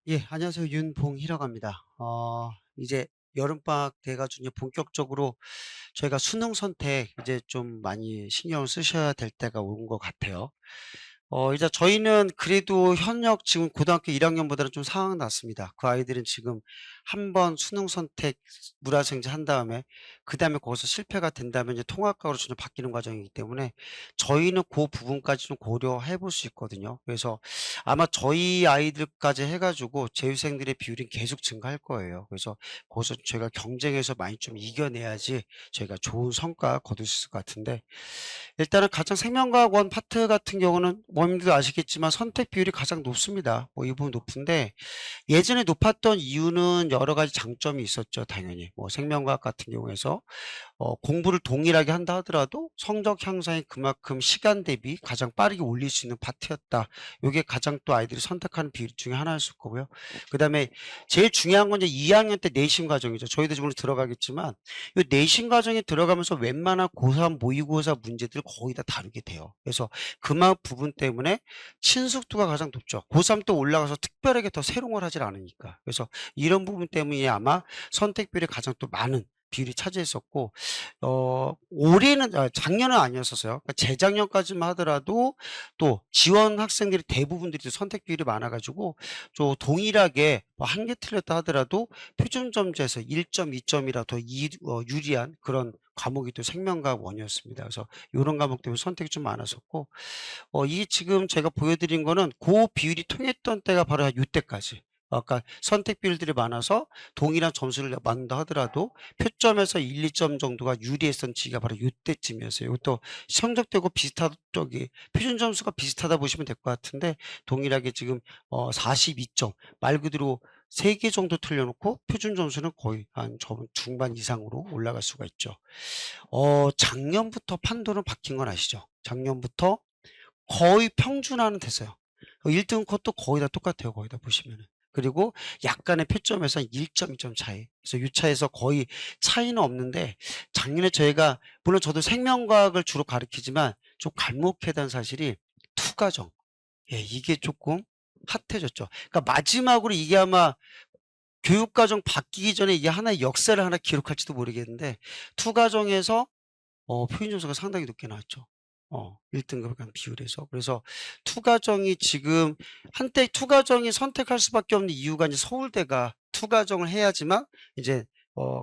예, 안녕하세요. 윤봉희라고 합니다. 이제 여름방학 돼가지고 이제 본격적으로 저희가 수능 선택 이제 좀 많이 신경을 쓰셔야 될 때가 온 것 같아요. 이제 저희는 그래도 현역 지금 고등학교 1학년보다는 좀 상황 났습니다. 그 아이들은 지금 한 번 수능 선택 물화생지 한 다음에 그다음에 거기서 실패가 된다면 이제 통합학과로 전혀 바뀌는 과정이기 때문에 저희는 그 부분까지 좀 고려해 볼 수 있거든요. 그래서 아마 저희 아이들까지 해 가지고 재수생들의 비율이 계속 증가할 거예요. 그래서 거기서 저희가 경쟁해서 많이 좀 이겨내야지 저희가 좋은 성과 거둘 수 있을 것 같은데, 일단은 가장 생명과학원 파트 같은 경우는 모님들도 아시겠지만 선택 비율이 가장 높습니다. 뭐 이 부분 높은데, 예전에 높았던 이유는 여러 가지 장점이 있었죠. 당연히 뭐 생명과학 같은 경우에서 공부를 동일하게 한다 하더라도 성적 향상이 그만큼 시간 대비 가장 빠르게 올릴 수 있는 파트였다. 요게 가장 또 아이들이 선택하는 비율 중에 하나였을 거고요. 그다음에 제일 중요한 건 이제 2학년 때 내신 과정이죠. 저희도 지금 들어가겠지만 이 내신 과정에 들어가면서 웬만한 고3 모의고사 문제들을 거의 다 다루게 돼요. 그래서 그만 부분 때문에 친숙도가 가장 높죠. 고3 또 올라가서 특별하게 더 새로운 걸 하질 않으니까. 그래서 이런 부분 때문에 아마 선택비율이 가장 또 많은 비율이 차지했었고, 올해는 작년은 아니었었어요. 그러니까 재작년까지만 하더라도 또 지원 학생들이 대부분들이 선택 비율이 많아 가지고 좀 동일하게 뭐 한 개 틀렸다 하더라도 표준점수에서 1점, 2점이라 더 유리한 그런 과목이 또 생명과학 원이었습니다. 그래서 요런 과목 때문에 선택이 좀 많았었고, 이 지금 제가 보여드린 거는 고 비율이 통했던 때가 바로 한 요때까지. 그러니까 선택 비율들이 많아서 동일한 점수를 받는다 하더라도 표점에서 1, 2점 정도가 유리했던 시기가 바로 요때쯤이었어요. 이것도 성적되고 비슷한 쪽이 표준 점수가 비슷하다 보시면 될 것 같은데, 동일하게 지금 42점 말 그대로 3개 정도 틀려놓고 표준 점수는 거의 한 중반 이상으로 올라갈 수가 있죠. 작년부터 판도는 바뀐 건 아시죠? 작년부터 거의 평준화는 됐어요. 1등 컷도 거의 다 똑같아요. 거의 다 보시면은. 그리고 약간의 표점에서 1점, 2점 차이. 그래서 이 차에서 거의 차이는 없는데, 작년에 저희가 물론 저도 생명과학을 주로 가르치지만 좀 갈목해단 사실이 투과정. 예, 이게 조금 핫해졌죠. 그러니까 마지막으로 이게 아마 교육과정 바뀌기 전에 이게 하나의 역사를 하나 기록할지도 모르겠는데, 투과정에서 표준 점수가 상당히 높게 나왔죠. 1등급에 한 비율에서. 그래서 투과정이 지금 한때 투과정이 선택할 수밖에 없는 이유가 이제 서울대가 투과정을 해야지만 이제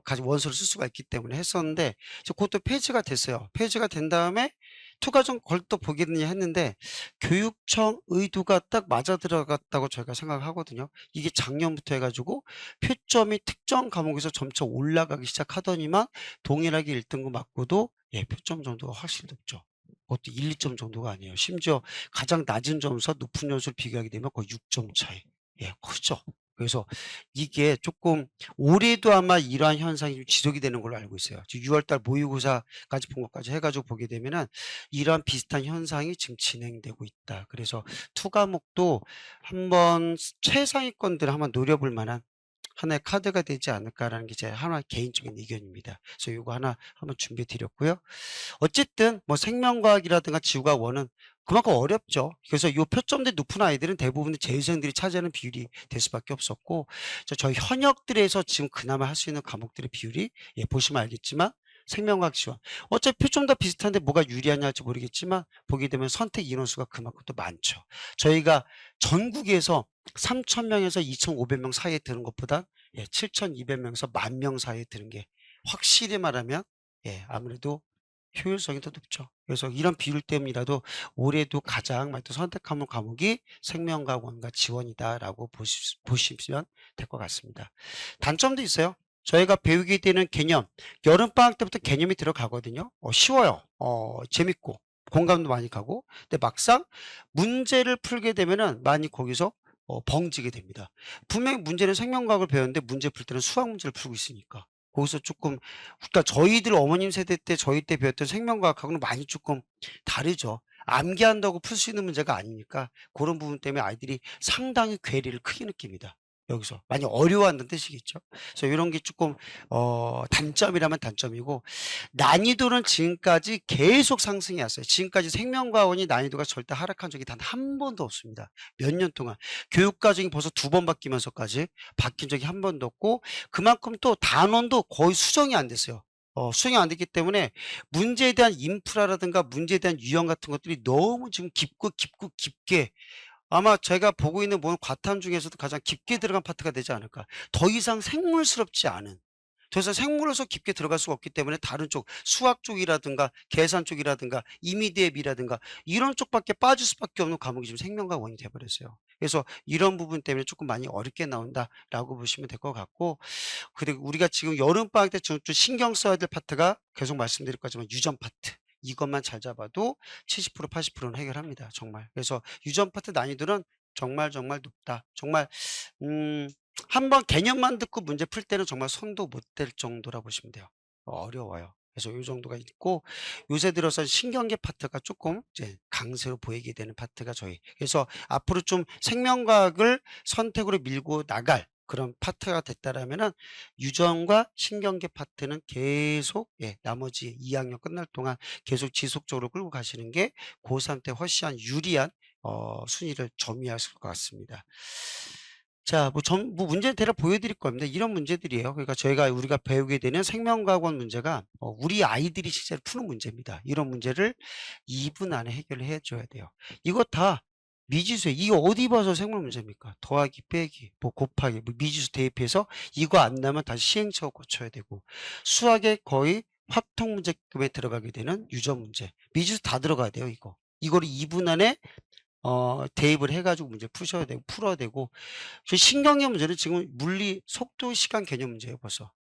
가지 원서를 쓸 수가 있기 때문에 했었는데, 이제 그것도 폐지가 됐어요. 폐지가 된 다음에 투과정 걸또 보겠느냐 했는데 교육청 의도가 딱 맞아 들어갔다고 저희가 생각하거든요. 이게 작년부터 해가지고 표점이 특정 과목에서 점차 올라가기 시작하더니만 동일하게 1등급 맞고도 예, 표점 정도가 확실히 높죠. 그것도 1, 2점 정도가 아니에요. 심지어 가장 낮은 점수와 높은 점수를 비교하게 되면 거의 6점 차이. 예, 크죠. 그래서 이게 조금 올해도 아마 이러한 현상이 좀 지속이 되는 걸로 알고 있어요. 지금 6월달 모의고사까지 본 것까지 해가지고 보게 되면은 이러한 비슷한 현상이 지금 진행되고 있다. 그래서 투 과목도 한번 최상위권들 한번 노려볼 만한 하나의 카드가 되지 않을까라는 게 제 하나 개인적인 의견입니다. 그래서 요거 하나 한번 준비해 드렸고요. 어쨌든 뭐 생명과학이라든가 지구과학원은 그만큼 어렵죠. 그래서 요 표점대 높은 아이들은 대부분 재수생들이 차지하는 비율이 될 수밖에 없었고, 저희 현역들에서 지금 그나마 할 수 있는 과목들의 비율이 예, 보시면 알겠지만 생명과학 지원. 어차피 표점 다 비슷한데 뭐가 유리하냐 할지 모르겠지만 보게 되면 선택 인원수가 그만큼 또 많죠. 저희가 전국에서 3,000명에서 2,500명 사이에 드는 것보다 예, 7,200명에서 10,000명 사이에 드는 게 확실히 말하면 예, 아무래도 효율성이 더 높죠. 그래서 이런 비율 때문이라도 올해도 가장 많이 또 선택하는 과목이 생명과학원과 지원이다라고 보시면 될 것 같습니다. 단점도 있어요. 저희가 배우게 되는 개념, 여름방학 때부터 개념이 들어가거든요. 쉬워요. 재밌고, 공감도 많이 가고. 근데 막상 문제를 풀게 되면은 많이 거기서 벙지게 됩니다. 분명히 문제는 생명과학을 배웠는데 문제 풀 때는 수학 문제를 풀고 있으니까. 거기서 조금, 그러니까 저희들 어머님 세대 때 저희 때 배웠던 생명과학하고는 많이 조금 다르죠. 암기한다고 풀 수 있는 문제가 아니니까 그런 부분 때문에 아이들이 상당히 괴리를 크게 느낍니다. 여기서. 많이 어려워한다는 뜻이겠죠. 그래서 요런 게 쪼끔 단점이라면 단점이고, 난이도는 지금까지 계속 상승해 왔어요. 지금까지 생명과학원이 난이도가 절대 하락한 적이 단 한 번도 없습니다. 몇 년 동안. 교육과정이 벌써 2번 바뀌면서까지 바뀐 적이 한 번도 없고, 그만큼 또 단원도 거의 수정이 안 됐어요. 수정이 안 됐기 때문에 문제에 대한 인프라라든가 문제에 대한 유형 같은 것들이 너무 지금 깊게, 아마 제가 보고 있는 모든 과탐 중에서도 가장 깊게 들어간 파트가 되지 않을까. 더 이상 생물스럽지 않은. 더 이상 생물로서 깊게 들어갈 수가 없기 때문에 다른 쪽, 수학 쪽이라든가 계산 쪽이라든가 이미디앱이라든가 이런 쪽밖에 빠질 수밖에 없는 과목이 지금 생명과학원이 돼 버렸어요. 그래서 이런 부분 때문에 조금 많이 어렵게 나온다라고 보시면 될 것 같고, 그리고 우리가 지금 여름방학 때 좀 신경 써야 될 파트가 계속 말씀드릴 거지만 유전 파트. 이것만 잘 잡아도 70% 80%는 해결합니다. 정말. 그래서 유전 파트 난이도는 정말 높다. 정말 한번 개념만 듣고 문제 풀 때는 정말 손도 못 댈 정도라 보시면 돼요. 어려워요. 그래서 요 정도가 있고, 요새 들어서 신경계 파트가 조금 이제 강세로 보이게 되는 파트가 저희. 그래서 앞으로 좀 생명과학을 선택으로 밀고 나갈 그런 파트가 됐다라면은 유전과 신경계 파트는 계속, 나머지 2학년 끝날 동안 계속 지속적으로 끌고 가시는 게 고3 때 훨씬 유리한 순위를 점유하실 것 같습니다. 자, 뭐 문제 대략 보여드릴 겁니다. 이런 문제들이에요. 그러니까 우리가 배우게 되는 생명과학원 문제가 우리 아이들이 실제로 푸는 문제입니다. 이런 문제를 2분 안에 해결을 해줘야 돼요. 이거 다 미지수에, 이거 어디 봐서 생물 문제입니까? 더하기, 빼기, 뭐 곱하기, 뭐 미지수 대입해서 이거 안 나면 다시 시행착오 거쳐야 되고, 수학에 거의 확통 문제급에 들어가게 되는 유전 문제, 미지수 다 들어가야 돼요. 이거를 2분 안에 대입을 해가지고 문제 풀어야 되고, 신경계 문제는 지금 물리, 속도, 시간 개념 문제예요, 벌써.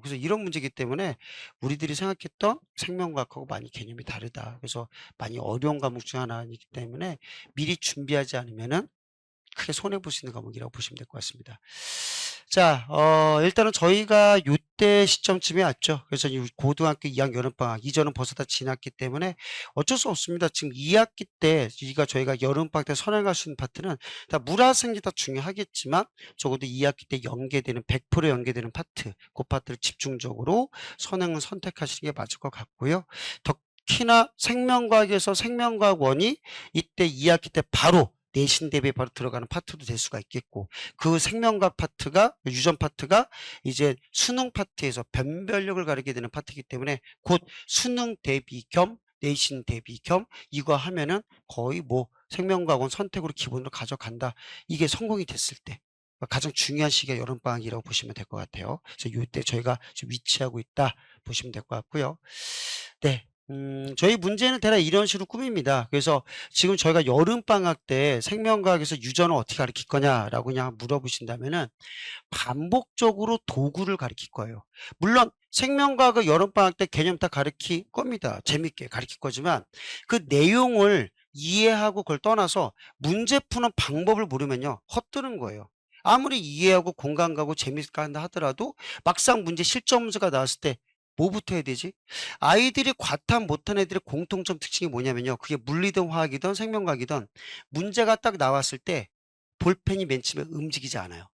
그래서 이런 문제이기 때문에 우리들이 생각했던 생명과학하고 많이 개념이 다르다. 그래서 많이 어려운 과목 중 하나이기 때문에 미리 준비하지 않으면은 크게 손해볼 수 있는 과목이라고 보시면 될 것 같습니다. 자, 일단은 저희가 요때 시점쯤에 왔죠. 그래서 이 고등학교 2학년 여름방학, 이전은 벌써 다 지났기 때문에 어쩔 수 없습니다. 지금 2학기 때, 저희가 여름방학 때 선행할 수 있는 파트는 다 물화생지 다 중요하겠지만, 적어도 2학기 때 100% 연계되는 파트, 그 파트를 집중적으로 선행을 선택하시는 게 맞을 것 같고요. 특히나 생명과학에서 생명과학원이 이때 2학기 때 바로 내신 대비에 바로 들어가는 파트도 될 수가 있겠고, 그 생명과학 파트가, 유전 파트가 이제 수능 파트에서 변별력을 가리게 되는 파트이기 때문에 곧 수능 대비 겸 내신 대비 겸 이거 하면은 거의 뭐 생명과학원 선택으로 기본으로 가져간다. 이게 성공이 됐을 때 가장 중요한 시기가 여름방학이라고 보시면 될 것 같아요. 그래서 이때 저희가 지금 위치하고 있다 보시면 될 것 같고요. 네. 저희 문제는 대략 이런 식으로 꾸밉니다. 그래서 지금 저희가 여름방학 때 생명과학에서 유전을 어떻게 가르칠 거냐라고 그냥 물어보신다면은 반복적으로 도구를 가르칠 거예요. 물론 생명과학을 여름방학 때 개념 다 가르칠 겁니다. 재밌게 가르칠 거지만 그 내용을 이해하고 그걸 떠나서 문제 푸는 방법을 모르면요, 헛되는 거예요. 아무리 이해하고 공감 가고 재밌게 한다 하더라도 막상 문제 실전 문제가 나왔을 때 뭐부터 해야 되지? 아이들이 과탐 못한 애들의 공통점 특징이 뭐냐면요, 그게 물리든 화학이든 생명과학이든 문제가 딱 나왔을 때 볼펜이 맨 처음에 움직이지 않아요.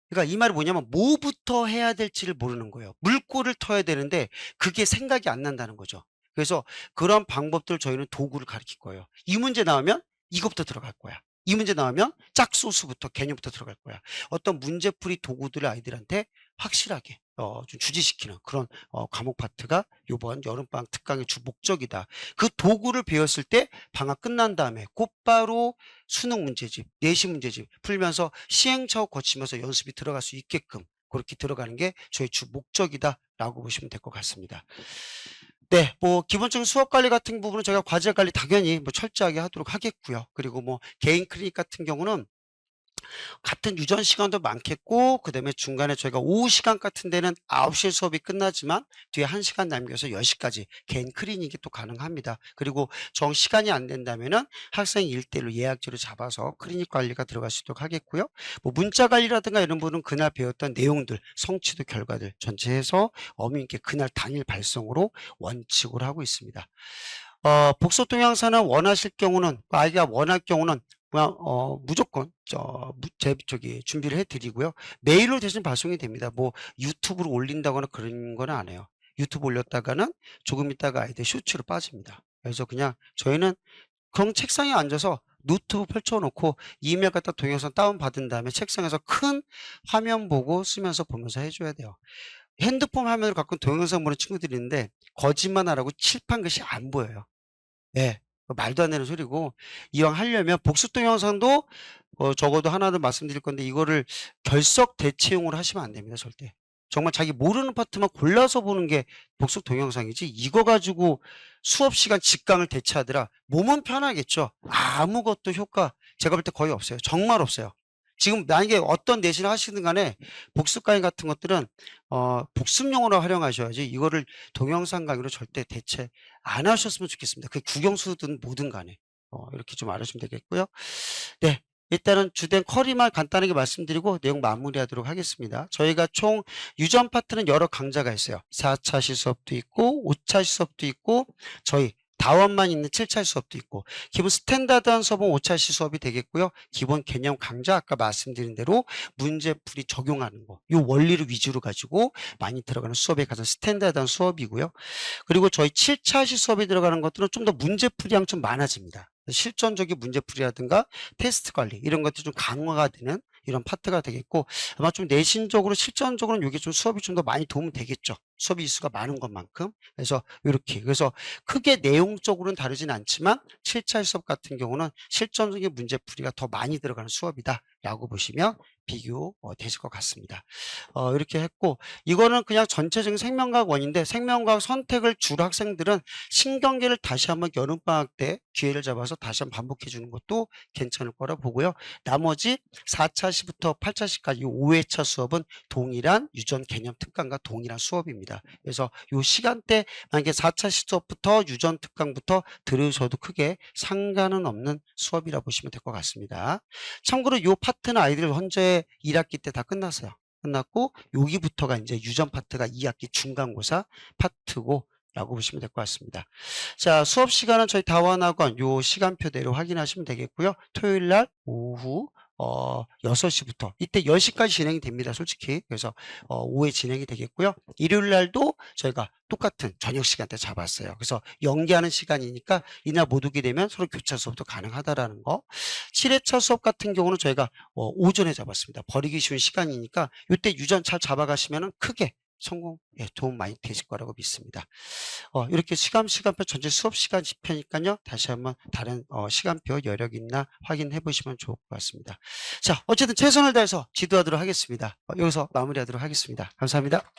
그러니까 이 말이 뭐냐면 뭐부터 해야 될지를 모르는 거예요. 물꼬를 터야 되는데 그게 생각이 안 난다는 거죠. 그래서 그런 방법들 저희는 도구를 가르칠 거예요. 이 문제 나오면 이것부터 들어갈 거야. 이 문제 나오면 짝소수부터 개념부터 들어갈 거야. 어떤 문제풀이 도구들을 아이들한테 확실하게 좀 주지시키는 그런 과목 파트가 이번 여름방학 특강의 주 목적이다. 그 도구를 배웠을 때 방학 끝난 다음에 곧바로 수능 문제집, 내신 문제집 풀면서 시행착오 거치면서 연습이 들어갈 수 있게끔 그렇게 들어가는 게 저희 주 목적이다라고 보시면 될 것 같습니다. 네, 뭐 기본적인 수업 관리 같은 부분은 저희가 과제 관리 당연히 뭐 철저하게 하도록 하겠고요. 그리고 뭐 개인 클리닉 같은 경우는 같은 유전 시간도 많겠고, 그다음에 중간에 저희가 오후 시간 같은 데는 9시에 수업이 끝나지만 뒤에 1시간 남겨서 10시까지 개인 클리닉이 또 가능합니다. 그리고 정 시간이 안 된다면은 학생 일대일로 예약제로 잡아서 클리닉 관리가 들어갈 수 있도록 하겠고요. 뭐 문자 관리라든가 이런 부분은 그날 배웠던 내용들, 성취도 결과들 전체 해서 어머님께 그날 당일 발송으로 원칙으로 하고 있습니다. 복소 동영상은 원하실 경우는, 아이가 원할 경우는 무조건 제 저기 준비를 해 드리고요. 메일로 대신 발송이 됩니다. 뭐 유튜브로 올린다거나 그런 건 안 해요. 유튜브 올렸다가는 조금 있다가 아이들 쇼츠로 빠집니다. 그래서 그냥 저희는 그럼 책상에 앉아서 노트북 펼쳐놓고 이메일 갖다 동영상 다운받은 다음에 책상에서 큰 화면 보고 쓰면서 보면서 해줘야 돼요. 핸드폰 화면을 갖고 동영상 보는 친구들이 있는데 거짓말하라고 칠판 글씨 안 보여요. 예. 말도 안 되는 소리고 이왕 하려면 복습 동영상도 적어도 하나는 말씀드릴 건데 이거를 결석 대체용으로 하시면 안 됩니다. 절대. 정말 자기 모르는 파트만 골라서 보는 게 복습 동영상이지 이거 가지고 수업 시간 직강을 대체하더라. 몸은 편하겠죠. 아무것도 효과 제가 볼 때 거의 없어요. 정말 없어요. 지금 만약에 어떤 내신을 하시든 간에 복습 강의 같은 것들은 복습용으로 활용하셔야지 이거를 동영상 강의로 절대 대체 안 하셨으면 좋겠습니다. 그 국영수든 뭐든 간에 이렇게 좀 알아주시면 되겠고요. 네. 일단은 주된 쿼리만 간단하게 말씀드리고 내용 마무리하도록 하겠습니다. 저희가 총 유전 파트는 여러 강좌가 있어요. 4차 시수업도 있고 5차 시수업도 있고 저희 다원만 있는 7차 수업도 있고 기본 스탠다드한 수업은 5차 수업이 되겠고요. 기본 개념 강좌 아까 말씀드린 대로 문제풀이 적용하는 거 이 원리를 위주로 가지고 많이 들어가는 수업에 가장 스탠다드한 수업이고요. 그리고 저희 7차 수업에 들어가는 것들은 좀 더 문제풀이량 좀 많아집니다. 실전적인 문제풀이라든가 테스트 관리 이런 것들이 좀 강화가 되는 이런 파트가 되겠고 아마 좀 내신적으로 실전적으로는 이게 좀 수업이 좀 더 많이 도움이 되겠죠. 수업이 수가 많은 것만큼. 그래서 이렇게 그래서 크게 내용적으로는 다르진 않지만 7차 수업 같은 경우는 실전적인 문제풀이가 더 많이 들어가는 수업이다라고 보시면 비교 되실 것 같습니다. 이렇게 했고 이거는 그냥 전체적인 생명과학 원인데 생명과학 선택을 줄 학생들은 신경계를 다시 한번 여름방학 때 기회를 잡아서 다시 한번 반복해 주는 것도 괜찮을 거라 보고요. 나머지 4차 시부터 8차 시까지 5회차 수업은 동일한 유전 개념 특강과 동일한 수업입니다. 그래서 이 시간대 만약에 4차 수업부터 유전 특강부터 들으셔도 크게 상관은 없는 수업이라 보시면 될 것 같습니다. 참고로 이 파트는 아이들 현재 1학기 때 다 끝났어요. 끝났고 여기부터가 이제 유전 파트가 2학기 중간고사 파트고 라고 보시면 될 것 같습니다. 자, 수업 시간은 저희 다원학원 요 시간표대로 확인하시면 되겠고요. 토요일 날 오후 6시부터 이때 10시까지 진행이 됩니다. 솔직히. 그래서 오후에 진행이 되겠고요. 일요일 날도 저희가 똑같은 저녁 시간대 잡았어요. 그래서 연기하는 시간이니까 이날 못 오게 되면 서로 교차 수업도 가능하다라는 거. 7회차 수업 같은 경우는 저희가 오전에 잡았습니다. 버리기 쉬운 시간이니까 이때 유전 잘 잡아가시면 크게 성공, 도움 많이 되실 거라고 믿습니다. 이렇게 시간표 전체 수업 시간 지표니까요. 다시 한번 다른 시간표 여력 있나 확인해 보시면 좋을 것 같습니다. 자, 어쨌든 최선을 다해서 지도하도록 하겠습니다. 여기서 마무리하도록 하겠습니다. 감사합니다.